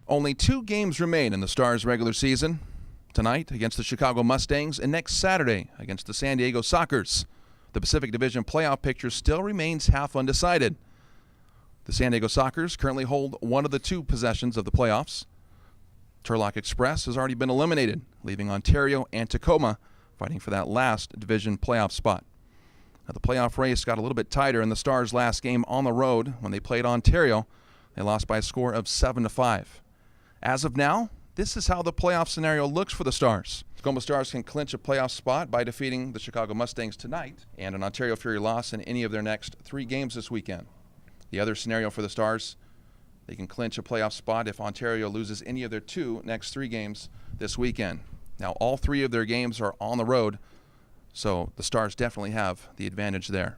Only 2 games remain in the Stars' regular season. Tonight against the Chicago Mustangs and next Saturday against the San Diego Sockers. The Pacific Division playoff picture still remains half undecided. The San Diego Sockers currently hold one of the 2 possessions of the playoffs. Turlock Express has already been eliminated, leaving Ontario and Tacoma fighting for that last division playoff spot. Now, the playoff race got a little bit tighter in the Stars' last game on the road when they played Ontario. They lost by a score of 7-5. As of now, this is how the playoff scenario looks for the Stars. Tacoma Stars can clinch a playoff spot by defeating the Chicago Mustangs tonight and an Ontario Fury loss in any of their next 3 games this weekend. The other scenario for the Stars, they can clinch a playoff spot if Ontario loses any of their next 3 games this weekend. Now, all 3 of their games are on the road, so the Stars definitely have the advantage there.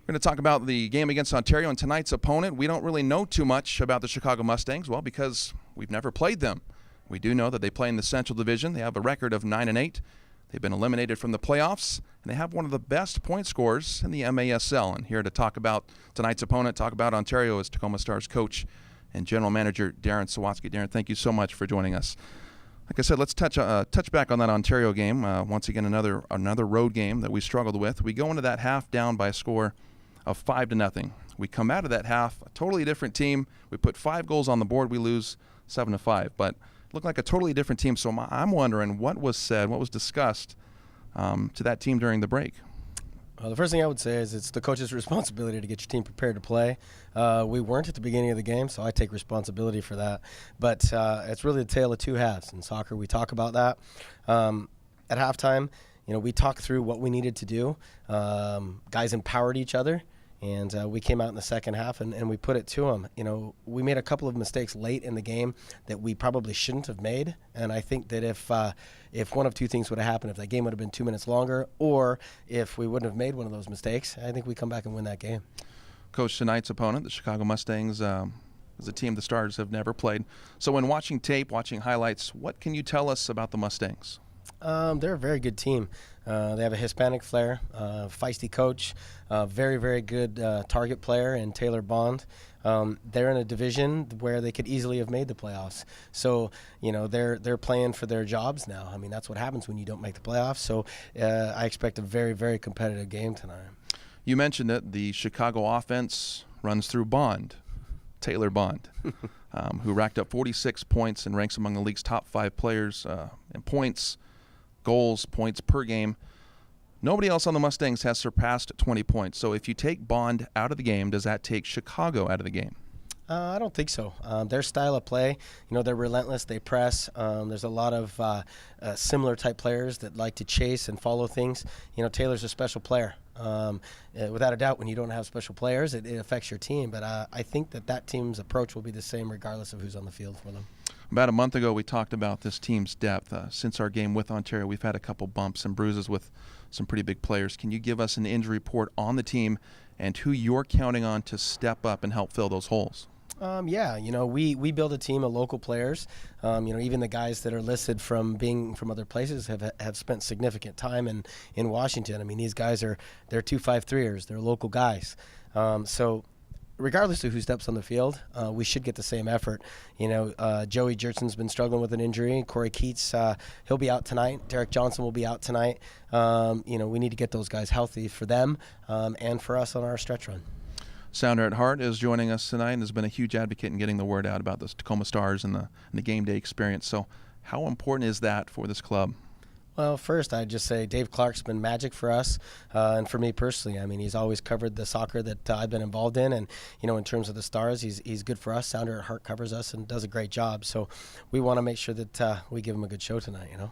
We're going to talk about the game against Ontario and tonight's opponent. We don't really know too much about the Chicago Mustangs, well, because we've never played them. We do know that they play in the Central Division. They have a record of 9-8. They've been eliminated from the playoffs, and they have one of the best point scorers in the MASL. And here to talk about tonight's opponent, talk about Ontario, is Tacoma Stars coach and general manager Darren Sawatzky. Darren, thank you so much for joining us. Like I said, let's touch back on that Ontario game. Once again, another road game that we struggled with. We go into that half down by a score of 5-0. We come out of that half a totally different team. We put 5 goals on the board. We lose 7-5, but it looked like a totally different team. So I'm wondering what was said, what was discussed to that team during the break. Well, the first thing I would say is it's the coach's responsibility to get your team prepared to play. We weren't at the beginning of the game, so I take responsibility for that. But it's really a tale of 2 halves. In soccer, we talk about that. At halftime, we talked through what we needed to do. Guys empowered each other. And we came out in the second half and we put it to them. We made a couple of mistakes late in the game that we probably shouldn't have made. And I think that if one of 2 things would have happened, if that game would have been 2 minutes longer, or if we wouldn't have made one of those mistakes, I think we come back and win that game. Coach, tonight's opponent, the Chicago Mustangs, is a team the Stars have never played. So when watching tape, watching highlights, what can you tell us about the Mustangs? They're a very good team. They have a Hispanic flair, feisty coach, very, very good target player in Taylor Bond. They're in a division where they could easily have made the playoffs. So, they're playing for their jobs now. I mean, that's what happens when you don't make the playoffs. So I expect a very, very competitive game tonight. You mentioned that the Chicago offense runs through Bond, Taylor Bond, who racked up 46 points and ranks among the league's top 5 players in points, goals, points per game. Nobody else on the Mustangs has surpassed 20 points. So if you take Bond out of the game, does that take Chicago out of the game? I don't think so. Their style of play, they're relentless. They press. There's a lot of similar type players that like to chase and follow things. Taylor's a special player. Without a doubt, when you don't have special players, it affects your team. But I think that team's approach will be the same regardless of who's on the field for them. About a month ago, we talked about this team's depth. Since our game with Ontario, we've had a couple bumps and bruises with some pretty big players. Can you give us an injury report on the team and who you're counting on to step up and help fill those holes? We build a team of local players. Even the guys that are listed from being from other places have spent significant time in Washington. I mean, these guys they're 2-5-3ers. They're local guys. So regardless of who steps on the field, we should get the same effort. Joey Jertson's been struggling with an injury. Corey Keats, he'll be out tonight. Derek Johnson will be out tonight. We need to get those guys healthy for them and for us on our stretch run. Sounder at Heart is joining us tonight and has been a huge advocate in getting the word out about the Tacoma Stars and the game day experience. So how important is that for this club? Well, first, I'd just say Dave Clark's been magic for us and for me personally. I mean, he's always covered the soccer that I've been involved in. And, in terms of the Stars, he's good for us. Sounder at Heart covers us and does a great job. So we want to make sure that we give him a good show tonight, Well,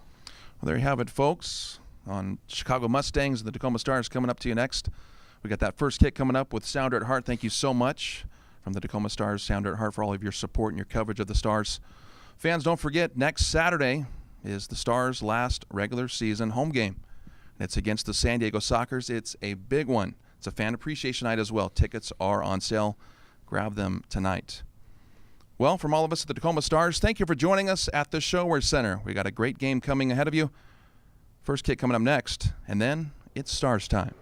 there you have it, folks, on Chicago Mustangs and the Tacoma Stars coming up to you next. We got that first kick coming up with Sounder at Heart. Thank you so much from the Tacoma Stars, Sounder at Heart, for all of your support and your coverage of the Stars. Fans, don't forget, next Saturday is the Stars' last regular season home game. It's against the San Diego Sockers. It's a big one. It's a fan appreciation night as well. Tickets are on sale. Grab them tonight. Well, from all of us at the Tacoma Stars, thank you for joining us at the Showware Center. We got a great game coming ahead of you. First kick coming up next, and then it's Stars time.